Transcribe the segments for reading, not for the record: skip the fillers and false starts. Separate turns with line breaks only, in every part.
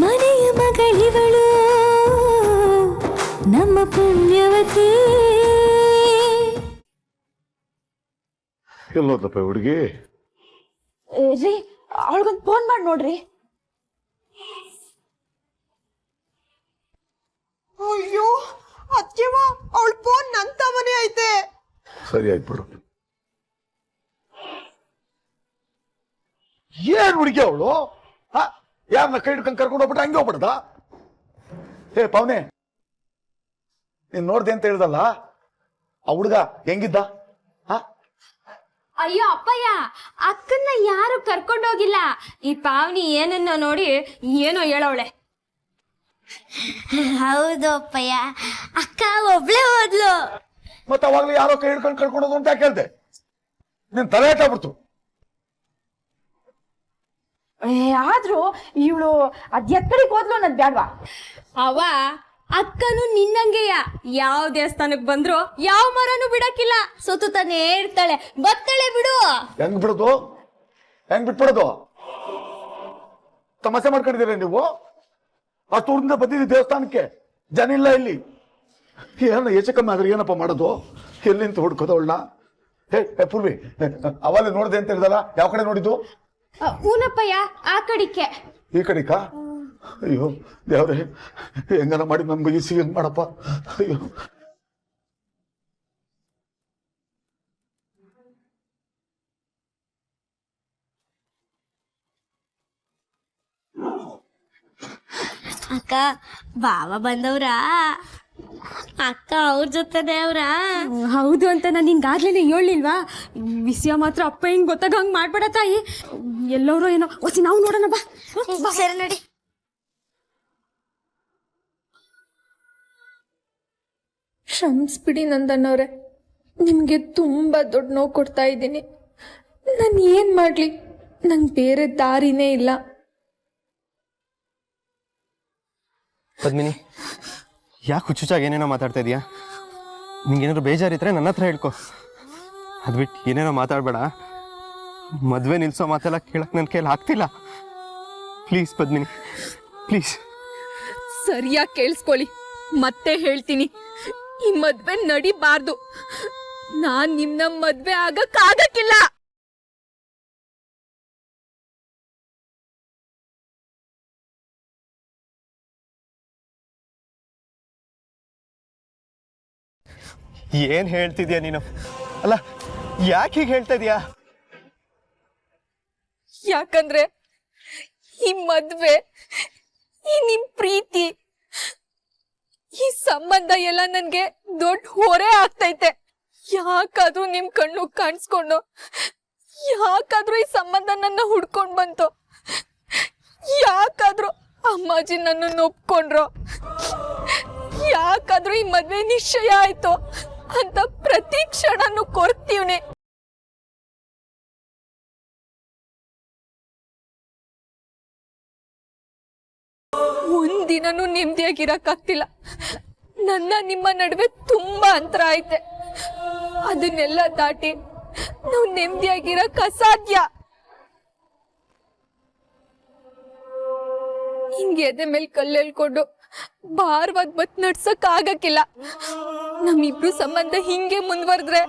ಮನೆಯ ಮಗಳಿವಳು ನಮ್ಮ ಪುಣ್ಯವತಿ.
ಎಲ್ಲೋದಪ್ಪ ಹುಡುಗಿ?
ರೀ ಅವಳಿಗೊಂದು ಫೋನ್ ಮಾಡಿ ನೋಡ್ರಿ.
ಅಯ್ಯೋ ಅತ್ಯವ ಅವಳ ಫೋನ್ ನಂತ ಮನೆ ಐತೆ.
ಸರಿ ಆಯ್ತು ಬಿಡು. ಏನ್ ಹುಡುಗಿ ಅವಳು? ಯಾರನ್ನ ಕೈ ಹಿಡ್ಕೊಂಡು ಕರ್ಕೊಂಡು ಹೋಗ್ಬಿಟ್ಟು ಹಂಗೆ ಹೋಗ್ಬಿಡ್ದ? ಹೇ ಪವನೆ, ನೀನ್ ನೋಡ್ದೆ ಅಂತ ಹೇಳ್ದಲ್ಲ, ಆ ಹುಡುಗ ಹೆಂಗಿದ್ದ?
ಅಯ್ಯೋ ಅಪ್ಪಯ್ಯ, ಅಕ್ಕನ್ನ ಯಾರು ಕರ್ಕೊಂಡೋಗಿಲ್ಲ. ಈ ಪಾವನಿ ಏನನ್ನ ನೋಡಿ ಏನೋ ಹೇಳವಳೆ.
ಹೌದು ಅಪ್ಪಯ್ಯ, ಅಕ್ಕ ಒಬ್ಳೆ ಹೋದ್ಲು.
ಮತ್ತೆ ಅವಾಗ್ಲೂ ಯಾರೋ ಕೈ ಹಿಡ್ಕೊಂಡು ಕರ್ಕೊಂಡು ಹೋದ್ರು ಅಂತ ಯಾಕೆ ಹೇಳ್ದೆ? ನೀನ್ ತಲೆ ಹಾಕ್ಬಿಡ್ತು.
ಆದ್ರೂ ಇವಳು ಎಕ್ಕಡಿಗೆ ಹೋದ್ಲು ಅನ್ನೋದು ಬ್ಯಾಡ್ವಾ?
ಅವ ಅಕ್ಕನು ನಿನ್ನಂಗೆಯ, ಯಾವ ದೇವಸ್ಥಾನಕ್ ಬಂದ್ರು ಯಾವ ಮರನು ಬಿಡಕ್ಕಿಲ್ಲ, ಸುತ್ತಾನೆ ಇರ್ತಾಳೆ, ಬತ್ತಾಳೆ ಬಿಡು.
ಹೆಂಗ್ ಬಿಡೋದು? ಹೆಂಗ್ ಬಿಟ್ಬಿಡೋದು? ತಮಾಷೆ ಮಾಡ್ಕೊಂಡಿದ್ದೀರ ನೀವು? ಅಷ್ಟು ಊರಿಂದ ಬಂದಿದ್ದೀವಿ ದೇವಸ್ಥಾನಕ್ಕೆ, ಜನ ಇಲ್ಲ ಇಲ್ಲಿ. ಏನ ಹೆಚ್ಚು ಕಮ್ಮಿ ಆದ್ರೆ ಏನಪ್ಪ ಮಾಡೋದು? ಎಲ್ಲಿಂತ ಹುಡ್ಕೋದವಳನ್ನ? ಹೇ ಪೂರ್ವಿ, ಅವಾಗ ನೋಡಿದೆ ಅಂತ ಹೇಳಿದಲ್ಲ, ಯಾವ ಕಡೆ ನೋಡಿದ್ದು?
ಊನಪ್ಪಯ್ಯ, ಆ ಕಡಿಕೆ.
ಈ ಕಡಿಕ? ಅಯ್ಯೋ ದೇವ್ರೆ, ಹೆಂಗನ ಮಾಡಿ ನಮ್ಗೆ ಈ ಸಿಹಿ ಮಾಡಪ್ಪ. ಅಯ್ಯೋ
ಅಕ್ಕ ಬಾವ ಬಂದವ್ರಾ? ಅಕ್ಕ ಅವ್ರ ಜೊತೆನೆ ಅವ್ರಾ?
ಹೌದು ಅಂತ ನಾನು ನಿನ್ಗಾಗ್ಲೇನೆ ಹೇಳಿಲ್ವಾ? ವಿಷಯ ಮಾತ್ರ ಅಪ್ಪ ಹಿಂಗ್ ಗೊತ್ತಾಗ ಹಂಗ್ ಮಾಡ್ಬೇಡ ತಾಯಿ. ಎಲ್ಲರೂ ಏನೋ ಹೊಸಿ ನಾವು ನೋಡೋಣ ಬಾ.
ಸರಿ ನಡಿ.
ಕ್ಷಮಿಸ್ಬಿಡಿ ನಂದಣ್ಣವ್ರೆ, ನಿಮಗೆ ತುಂಬ ದೊಡ್ಡ ನೋವು ಕೊಡ್ತಾ ಇದ್ದೀನಿ. ನಾನು ಏನು ಮಾಡಲಿ, ನಂಗೆ ಬೇರೆ ದಾರಿನೇ ಇಲ್ಲ.
ಪದ್ಮಿನಿ, ಯಾಕೆ ಹುಚ್ಚುಚ್ಚಾಗಿ ಏನೇನೋ ಮಾತಾಡ್ತಾ ಇದೀಯಾ? ನಿಂಗೇನಾದ್ರು ಬೇಜಾರಿದ್ರೆ ನನ್ನ ಹತ್ರ ಹೇಳ್ಕೊ. ಅದು ಬಿಟ್ಟು ಏನೇನೋ ಮಾತಾಡಬೇಡ. ಮದುವೆ ನಿಲ್ಸೋ ಮಾತೆಲ್ಲ ಕೇಳಕ್ಕೆ ನನ್ನ ಕೈಯಲ್ಲಿ ಆಗ್ತಿಲ್ಲ. Please Padmini, please.
ಸರಿಯಾಗಿ ಕೇಳಿಸ್ಕೊಳ್ಳಿ, ಮತ್ತೆ ಹೇಳ್ತೀನಿ, ಈ ಮದ್ವೆ ನಡಿಬಾರ್ದು. ನಾನ್ ನಿಮ್ನ ಮದ್ವೆ ಆಗಕ್ಕಾಗಕ್ಕಿಲ್ಲ.
ಏನ್ ಹೇಳ್ತಿದ್ಯಾ ನೀನು? ಅಲ್ಲ, ಯಾಕೆ ಹೀಗೆ ಹೇಳ್ತಾ ಇದೀಯಾ?
ಯಾಕಂದ್ರೆ ಈ ಮದ್ವೆ, ಈ ನಿಮ್ ಪ್ರೀತಿ, ಈ ಸಂಬಂಧ ಎಲ್ಲ ನನ್ಗೆ ದೊಡ್ಡ ಹೊರೆ ಆಗ್ತೈತೆ. ಯಾಕಾದ್ರೂ ನಿಮ್ ಕಣ್ಣು ಕಾಣಿಸ್ಕೊಂಡು, ಯಾಕಾದ್ರೂ ಈ ಸಂಬಂಧ ನನ್ನ ಹುಡ್ಕೊಂಡ್ ಬಂತು, ಯಾಕಾದ್ರೂ ಅಮ್ಮಾಜಿ ನನ್ನ ಒಪ್ಕೊಂಡ್ರು, ಯಾಕಾದ್ರೂ ಈ ಮದ್ವೆ ನಿಶ್ಚಯ ಆಯ್ತು ಅಂತ ಪ್ರತಿ ಕ್ಷಣನು ಕೊರ್ತೀವ್ನಿ. ಒಂದಿನನೂ ನೆಮ್ಮದಿಯಾಗಿರಕ್ಕಾಗ್ತಿಲ್ಲ. ನನ್ನ ನಿಮ್ಮ ನಡುವೆ ತುಂಬಾ ಅಂತರ ಐತೆ. ಅದನ್ನೆಲ್ಲ ದಾಟಿ ನಾವು ನೆಮ್ಮದಿಯಾಗಿರಕ್ ಅಸಾಧ್ಯ. ಹಿಂಗೆ ಎದೆ ಮೇಲೆ ಕಲ್ಲೆಳ್ಕೊಂಡು ಭಾರವಾದ ಬತ್ ನಡ್ಸಕ್ ಆಗಕ್ಕಿಲ್ಲ. ನಮ್ಮಿಬ್ರು ಸಂಬಂಧ ಹಿಂಗೆ ಮುಂದುವರೆದ್ರೆ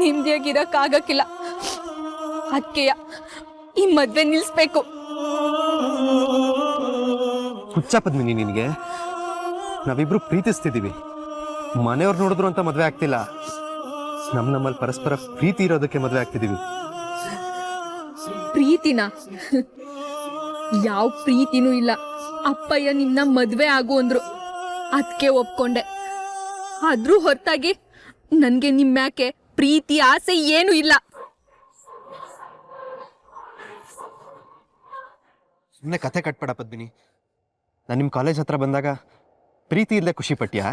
ನೆಮ್ಮದಿಯಾಗಿರಕ್ ಆಗಕ್ಕಿಲ್ಲ. ಅದಕ್ಕೆಯ ಈ ಮದ್ವೆ ನಿಲ್ಸ್ಬೇಕು.
ಹುಚ್ಚ ಪದ್ಮಿನಿ ನಿನಗೆ? ನಾವಿಬ್ರು ಪ್ರೀತಿಸ್ತಿದೀವಿ, ಮನೆಯವ್ರು ನೋಡಿದ್ರು ಅಂತ ಮದ್ವೆ ಆಗ್ತಿಲ್ಲ. ನಮ್ಮಲ್ಲಿ ಪರಸ್ಪರ ಪ್ರೀತಿ ಇರೋದಕ್ಕೆ ಮದ್ವೆ ಆಗ್ತಿದೀವಿ.
ಪ್ರೀತಿನ? ಯಾವ ಪ್ರೀತಿನೂ ಇಲ್ಲ. ಅಪ್ಪಯ್ಯ ನಿನ್ನ ಮದ್ವೆ ಆಗು ಅಂದ್ರು, ಅದಕ್ಕೆ ಒಪ್ಕೊಂಡೆ. ಆದ್ರೂ ಹೊರತಾಗಿ ನನ್ಗೆ ನಿಮ್ಮ್ಯಾಕೆ ಪ್ರೀತಿ ಆಸೆ ಏನು ಇಲ್ಲ.
ಸುಮ್ಮನೆ ಕಥೆ ಕಟ್ಬೇಡ ಪದ್ಮಿನಿ. ನಾನು ನಿಮ್ಮ ಕಾಲೇಜ್ ಹತ್ರ ಬಂದಾಗ ಪ್ರೀತಿ ಇಲ್ಲದೆ ಖುಷಿ ಪಟ್ಯಾ?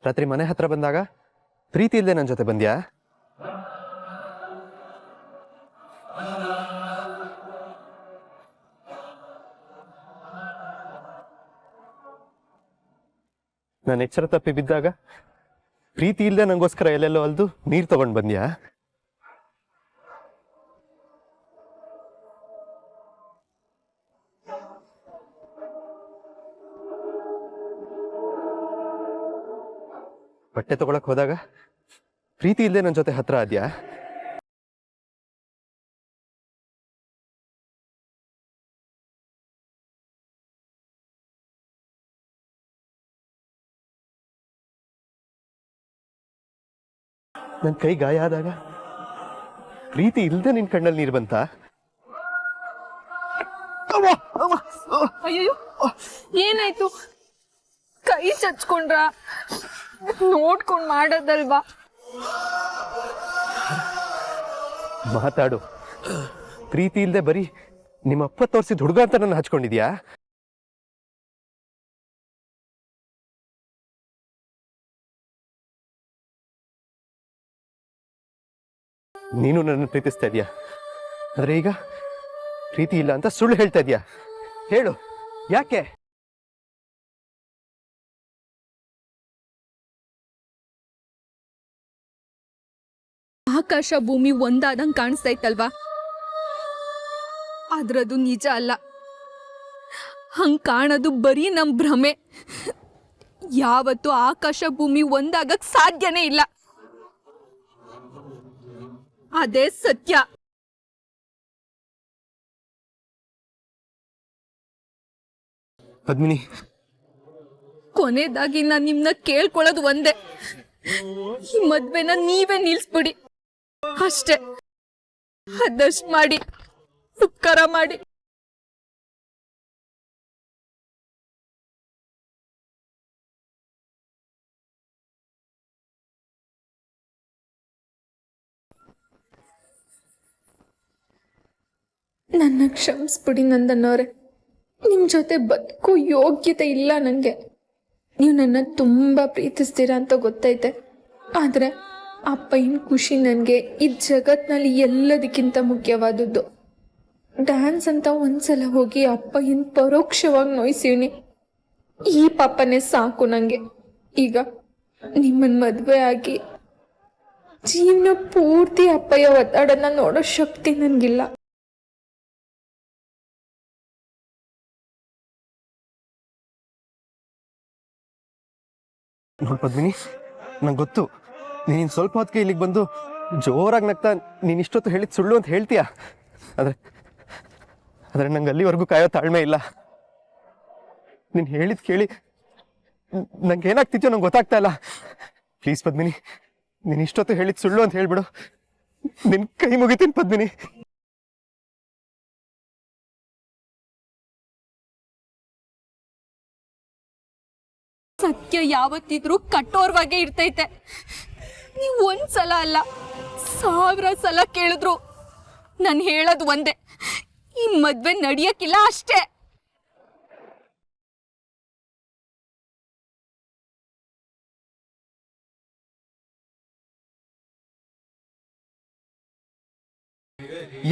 ರಾತ್ರಿ ಮನೆ ಹತ್ರ ಬಂದಾಗ ಪ್ರೀತಿ ಇಲ್ಲದೆ ನನ್ನ ಜೊತೆ ಬಂದ್ಯಾ? ನಾನು ಎಚ್ಚರ ತಪ್ಪಿ ಬಿದ್ದಾಗ ಪ್ರೀತಿ ಇಲ್ಲದೆ ನಂಗೋಸ್ಕರ ಎಲ್ಲೆಲ್ಲೋ ಅಲ್ದು ನೀರು ತಗೊಂಡು ಬಂದ್ಯಾ? ಬಟ್ಟೆ ತಗೊಳಕ್ ಹೋದಾಗ ಪ್ರೀತಿ ಇಲ್ಲದೆ ನನ್ನ ಜೊತೆ ಹತ್ರ ಆದ್ಯಾ? ನನ್ನ ಕೈ ಗಾಯ ಆದಾಗ ಪ್ರೀತಿ ಇಲ್ಲದೆ ನಿನ್ ಕಣ್ಣಲ್ಲಿ ನೀರು ಬಂತ?
ಅಯ್ಯೋ ಏನಾಯ್ತು? ಕೈ ಚಚ್ಕೊಂಡ್ರ? ನೋಡ್ಕೊಂಡ್ ಮಾಡೋದಲ್ವಾ?
ಮಾತಾಡು. ಪ್ರೀತಿ ಇಲ್ಲದೆ ಬರೀ ನಿಮ್ಮಪ್ಪ ತೋರಿಸಿದ ಹುಡುಗ ಅಂತ ನನ್ನ ಹಚ್ಕೊಂಡಿದ್ಯಾ? ನೀನು ನನ್ನ ಪ್ರೀತಿಸ್ತಾ ಇದೀಯಾ, ಆದ್ರೆ ಈಗ ಪ್ರೀತಿ ಇಲ್ಲ ಅಂತ ಸುಳ್ಳು ಹೇಳ್ತಾ ಇದೀಯಾ. ಹೇಳು, ಯಾಕೆ?
ಆಕಾಶ ಭೂಮಿ ಒಂದಾದಂಗ್ ಕಾಣಿಸ್ತೈತಲ್ವಾ? ಆದ್ರದು ನಿಜ ಅಲ್ಲ. ಹಂಗ್ ಕಾಣೋದು ಬರೀ ನಮ್ ಭ್ರಮೆ. ಯಾವತ್ತು ಆಕಾಶ ಭೂಮಿ ಒಂದಾಗಕ್ ಸಾಧ್ಯನೇ ಇಲ್ಲ. ಅದೇ ಸತ್ಯ.
ಪದ್ಮಿನಿ,
ಕೊನೆದಾಗಿ ನಾನ್ ನಿಮ್ನ ಕೇಳ್ಕೊಳ್ಳೋದು ಒಂದೇ, ಈ ಮದ್ವೆನ ನೀವೇ ನಿಲ್ಸ್ಬಿಡಿ ಅಷ್ಟೇ. ಅದಷ್ಟು ಮಾಡಿ, ಉಪಕಾರ ಮಾಡಿ. ನನ್ನ ಕ್ಷಮಿಸ್ಬಿಡಿ ನಂದನ್ನವ್ರೆ. ನಿಮ್ ಜೊತೆ ಬದುಕೋ ಯೋಗ್ಯತೆ ಇಲ್ಲ ನನಗೆ. ನೀವು ನನ್ನ ತುಂಬ ಪ್ರೀತಿಸ್ತೀರಾ ಅಂತ ಗೊತ್ತೈತೆ. ಆದರೆ ಅಪ್ಪಯ್ಯನ ಖುಷಿ ನನಗೆ ಈ ಜಗತ್ನಲ್ಲಿ ಎಲ್ಲದಕ್ಕಿಂತ ಮುಖ್ಯವಾದದ್ದು. ಡ್ಯಾನ್ಸ್ ಅಂತ ಒಂದ್ಸಲ ಹೋಗಿ ಅಪ್ಪಯ್ಯನ ಪರೋಕ್ಷವಾಗಿ ನೋಯಿಸೀನಿ. ಈ ಪಾಪನೇ ಸಾಕು ನನಗೆ. ಈಗ ನಿಮ್ಮನ್ನ ಮದುವೆ ಆಗಿ ಜೀವನ ಪೂರ್ತಿ ಅಪ್ಪಯ್ಯ ಒತ್ತಡನ ನೋಡೋ ಶಕ್ತಿ ನನಗಿಲ್ಲ.
ನೋಡ್ ಪದ್ಮಿನಿ, ನಂಗೆ ಗೊತ್ತು ನೀನು ಸ್ವಲ್ಪ ಹೊತ್ತಿಗೆ ಇಲ್ಲಿಗೆ ಬಂದು ಜೋರಾಗಿ ನಗ್ತಾ ನೀನು ಇಷ್ಟೊತ್ತು ಹೇಳಿದ ಸುಳ್ಳು ಅಂತ ಹೇಳ್ತೀಯ. ಆದರೆ ನಂಗೆ ಅಲ್ಲಿವರೆಗೂ ಕಾಯೋ ತಾಳ್ಮೆ ಇಲ್ಲ. ನೀನು ಹೇಳಿದ್ ಕೇಳಿ ನಂಗೆ ಏನಾಗ್ತಿದ್ಯೋ ನಂಗೆ ಗೊತ್ತಾಗ್ತಾ ಇಲ್ಲ. ಪ್ಲೀಸ್ ಪದ್ಮಿನಿ, ನೀನು ಇಷ್ಟೊತ್ತು ಹೇಳಿದ ಸುಳ್ಳು ಅಂತ ಹೇಳ್ಬಿಡು. ನಿನ್ನ ಕೈ ಮುಗಿತೀನಿ ಪದ್ಮಿನಿ.
ಸತ್ಯ ಯಾವತ್ತಿದ್ರೂ ಕಠೋರವಾಗೇ ಇರ್ತೈತೆ. ನೀವು ಒಂದ್ಸಲ ಅಲ್ಲ 1000 ಸಲ ಕೇಳಿದ್ರು ನಾನು ಹೇಳೋದು ಒಂದೇ, ಈ ಮದ್ವೆ ನಡೆಯಕ್ಕಿಲ್ಲ ಅಷ್ಟೇ.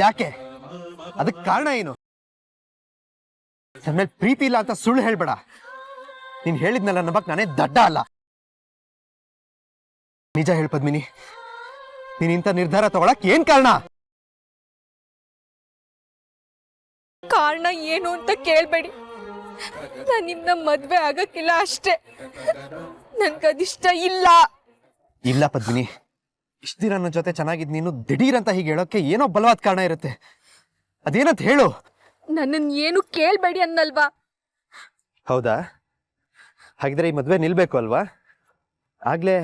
ಯಾಕೆ? ಅದಕ್ಕೆ ಕಾರಣ ಏನು? ನನ್ನ ಮೇಲೆ ಪ್ರೀತಿ ಇಲ್ಲ ಅಂತ ಸುಳ್ಳು ಹೇಳ್ಬೇಡ. ನೀನು ಹೇಳಿದ್ನಲ್ಲ ನಂಬಕ್ ನಾನೇ ದಡ್ಡ ಅಲ್ಲ. ನಿಜ ಹೇಳು ಪದ್ಮಿನಿ, ನೀನ್ ಇಂಥ ನಿರ್ಧಾರ ತಗೊಳಕ್ ಏನ್ ಕಾರಣ?
ಕಾರಣ ಏನು ಅಂತ ಕೇಳ್ಬೇಡಿ. ನಾನು ನಿಮ್ನ ಮದ್ವೆ ಆಗಕ್ಕಿಲ್ಲ ಅಷ್ಟೇ. ನನ್ಗದಿಷ್ಟ ಇಲ್ಲ.
ಇಲ್ಲ ಪದ್ಮಿನಿ, ಇಷ್ಟ ದಿನ ನನ್ನ ಜೊತೆ ಚೆನ್ನಾಗಿದ್ ನೀನು ದಿಢೀರ್ ಅಂತ ಹೀಗೆ ಹೇಳೋಕೆ ಏನೋ ಬಲವಾದ ಕಾರಣ ಇರುತ್ತೆ. ಅದೇನಂತ ಹೇಳು.
ನನ್ನನ್ ಏನು ಕೇಳ್ಬೇಡಿ ಅನ್ನಲ್ವಾ?
ಹೌದಾ? ಹಾಗಿದ್ರೆ ಈ ಮದ್ವೆ ನಿಲ್ಬೇಕು ಅಲ್ವಾ? ಆಗ್ಲೇ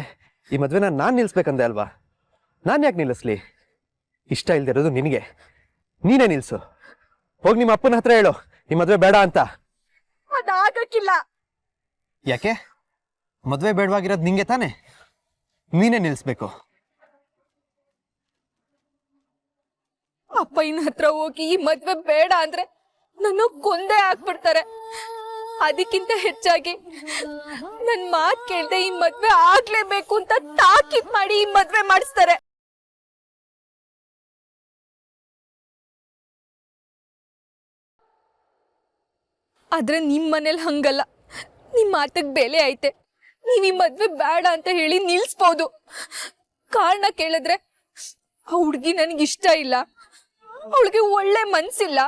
ಈ ಮದ್ವೆನ ನಾನ್ ನಿಲ್ಸ್ಬೇಕಂದೆ ಅಲ್ವಾ? ನಾನ್ ಯಾಕೆ ನಿಲ್ಲಿಸ್ಲಿ? ಇಷ್ಟ ಇಲ್ದಿರೋದು ನಿನಗೆ, ನೀನೇ ನಿಲ್ಸು. ಹೋಗಿ ನಿಮ್ಮ ಅಪ್ಪನ ಹತ್ರ ಹೇಳು ಈ ಮದ್ವೆ ಬೇಡ ಅಂತ.
ಅದಾಗಕ್ಕಿಲ್ಲ.
ಯಾಕೆ? ಮದ್ವೆ ಬೇಡವಾಗಿರೋದು ನಿಂಗೆ ತಾನೆ, ನೀನೇ ನಿಲ್ಸ್ಬೇಕು.
ಅಪ್ಪಯ್ಯನ ಹತ್ರ ಹೋಗಿ ಈ ಮದ್ವೆ ಬೇಡ ಅಂದ್ರೆ ನನ್ನ ಕೊಂದೇ ಹಾಕ್ಬಿಡ್ತಾರೆ. ಅದಕ್ಕಿಂತ ಹೆಚ್ಚಾಗಿ ನನ್ ಮಾತ್ ಕೇಳ್ದೆ ಈ ಮದ್ವೆ ಆಗ್ಲೇಬೇಕು ಅಂತ ತಾಕೀತ್ ಮಾಡಿ ಈ ಮದ್ವೆ ಮಾಡಿಸ್ತಾರೆ. ಆದ್ರೆ ನಿಮ್ ಮನೇಲಿ ಹಂಗಲ್ಲ. ನಿಮ್ ಮಾತಕ್ ಬೆಲೆ ಐತೆ. ನೀವ್ ಈ ಮದ್ವೆ ಬೇಡ ಅಂತ ಹೇಳಿ ನಿಲ್ಸ್ಬೋದು. ಕಾರಣ ಕೇಳಿದ್ರೆ ಆ ಹುಡ್ಗಿ ನನ್ಗೆ ಇಷ್ಟ ಇಲ್ಲ, ಅವಳಿಗೆ ಒಳ್ಳೆ ಮನ್ಸಿಲ್ಲ,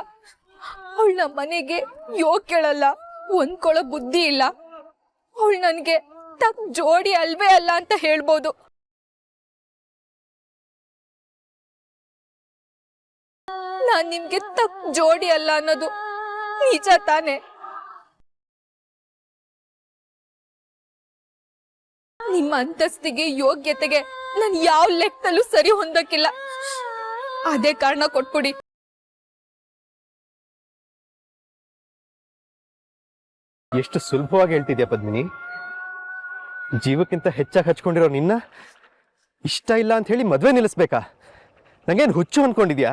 ಅವಳ ನಮ್ಮ ಮನೆಗೆ ಯೋಗ್ ಕೇಳಲ್ಲ, ಹೊಂದ್ಕೊಳ್ಳೋ ಬುದ್ಧಿ ಇಲ್ಲ, ಅವಳು ನನ್ಗೆ ತಕ್ಕ ಜೋಡಿ ಅಲ್ವೇ ಅಲ್ಲ ಅಂತ ಹೇಳ್ಬೋದು. ನಾನ್ ನಿಮ್ಗೆ ತಕ್ಕ ಜೋಡಿ ಅಲ್ಲ ಅನ್ನೋದು ನಿಜ ತಾನೆ? ನಿಮ್ಮ ಅಂತಸ್ತಿಗೆ ಯೋಗ್ಯತೆಗೆ ನಾನು ಯಾವ ಲೆಕ್ಕದಲ್ಲೂ ಸರಿ ಹೊಂದಕ್ಕಿಲ್ಲ. ಅದೇ ಕಾರಣ ಕೊಟ್ಬಿಡಿ.
ಎಷ್ಟು ಸುಲಭವಾಗಿ ಹೇಳ್ತಿದ್ಯಾ ಪದ್ಮಿನಿ. ಜೀವಕ್ಕಿಂತ ಹೆಚ್ಚಾಗಿ ಹಚ್ಕೊಂಡಿರೋ ನಿನ್ನ ಇಷ್ಟ ಇಲ್ಲ ಅಂತ ಹೇಳಿ ಮದ್ವೆ ನಿಲ್ಲಿಸ್ಬೇಕಾ? ನಂಗೇನು ಹುಚ್ಚು ಅನ್ಕೊಂಡಿದ್ಯಾ?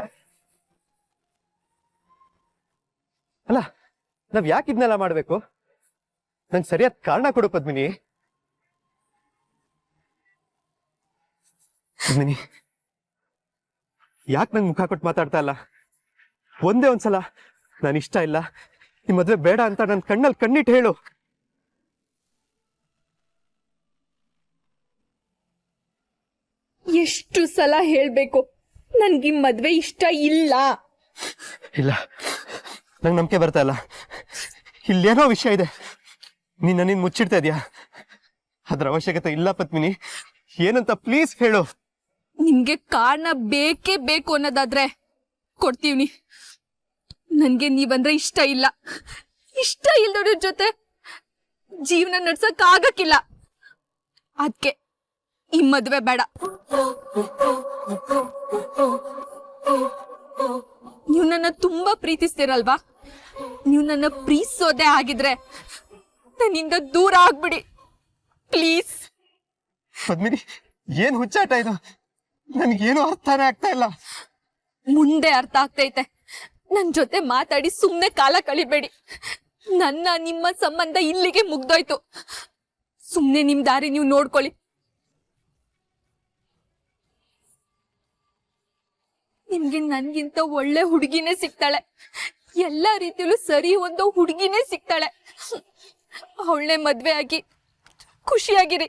ಅಲ್ಲ, ನಾವ್ ಯಾಕೆ ಇದನ್ನೆಲ್ಲ ಮಾಡ್ಬೇಕು? ನಂಗೆ ಸರಿಯಾದ ಕಾರಣ ಕೊಡು ಪದ್ಮಿನಿ. ಪದ್ಮಿನಿ, ಯಾಕೆ ನಂಗೆ ಮುಖ ಕೊಟ್ಟು ಮಾತಾಡ್ತಾ ಇಲ್ಲ? ಒಂದೇ ಒಂದ್ಸಲ ನಾನು ಇಷ್ಟ ಇಲ್ಲ, ಈ ಮದ್ವೆ ಬೇಡ ಅಂತ ನನ್ನ ಕಣ್ಣಲ್ಲಿ ಕಣ್ಣಿಟ್ಟು ಹೇಳು.
ಎಷ್ಟು ಸಲ ಹೇಳ್ಬೇಕು ನನ್ಗೆ ಮದ್ವೆ ಇಷ್ಟ ಇಲ್ಲ?
ಇಲ್ಲ, ನಂಗೆ ನಂಬಿಕೆ ಬರ್ತಾ ಇಲ್ಲ. ಇಲ್ಲೇನೋ ವಿಷಯ ಇದೆ, ನೀನ್ ನನ್ನಿಂದ ಮುಚ್ಚಿಡ್ತಾ ಇದೀಯಾ. ಅದ್ರ ಅವಶ್ಯಕತೆ ಇಲ್ಲ ಪದ್ಮಿನಿ, ಏನಂತ ಪ್ಲೀಸ್ ಹೇಳು.
ನಿಮ್ಗೆ ಕಾರಣ ಬೇಕೇ ಬೇಕು ಅನ್ನೋದಾದ್ರೆ ಕೊಡ್ತೀವ್ನಿ. ನನ್ಗೆ ನೀವಂದ್ರೆ ಇಷ್ಟ ಇಲ್ಲ. ಇಷ್ಟ ಇಲ್ದವ್ರ ಜೊತೆ ಜೀವನ ನಡ್ಸಕ್ ಆಗಕ್ಕಿಲ್ಲ. ಅದ್ಕೆ ಈ ಮದ್ವೆ ಬೇಡ. ನೀವು ನನ್ನ ತುಂಬಾ ಪ್ರೀತಿಸ್ತೀರಲ್ವಾ? ನೀವು ನನ್ನ ಪ್ರೀತಿಸೋದೇ ಆಗಿದ್ರೆ ನನ್ನಿಂದ ದೂರ ಆಗ್ಬಿಡಿ ಪ್ಲೀಸ್.
ಪದ್ಮಿನಿ, ಏನ್ ಹುಚ್ಚಾಟ ಇದು? ನನ್ಗೇನು ಅರ್ಥನೇ ಆಗ್ತಾ ಇಲ್ಲ.
ಮುಂದೆ ಅರ್ಥ ಆಗ್ತೈತೆ. ನನ್ ಜೊತೆ ಮಾತಾಡಿ ಸುಮ್ನೆ ಕಾಲ ಕಳಿಬೇಡಿ. ನನ್ನ ನಿಮ್ಮ ಸಂಬಂಧ ಇಲ್ಲಿಗೆ ಮುಗ್ದೋಯ್ತು. ಸುಮ್ನೆ ನಿಮ್ ದಾರಿ ನೀವು ನೋಡ್ಕೊಳ್ಳಿ. ನಿಮ್ಗೆ ನನ್ಗಿಂತ ಒಳ್ಳೆ ಹುಡುಗಿನೇ ಸಿಗ್ತಾಳೆ. ಎಲ್ಲಾ ರೀತಿಯಲ್ಲೂ ಸರಿ ಒಂದು ಹುಡುಗಿನೇ ಸಿಗ್ತಾಳೆ. ಅವಳನ್ನೇ ಮದ್ವೆ ಆಗಿ ಖುಷಿಯಾಗಿರಿ.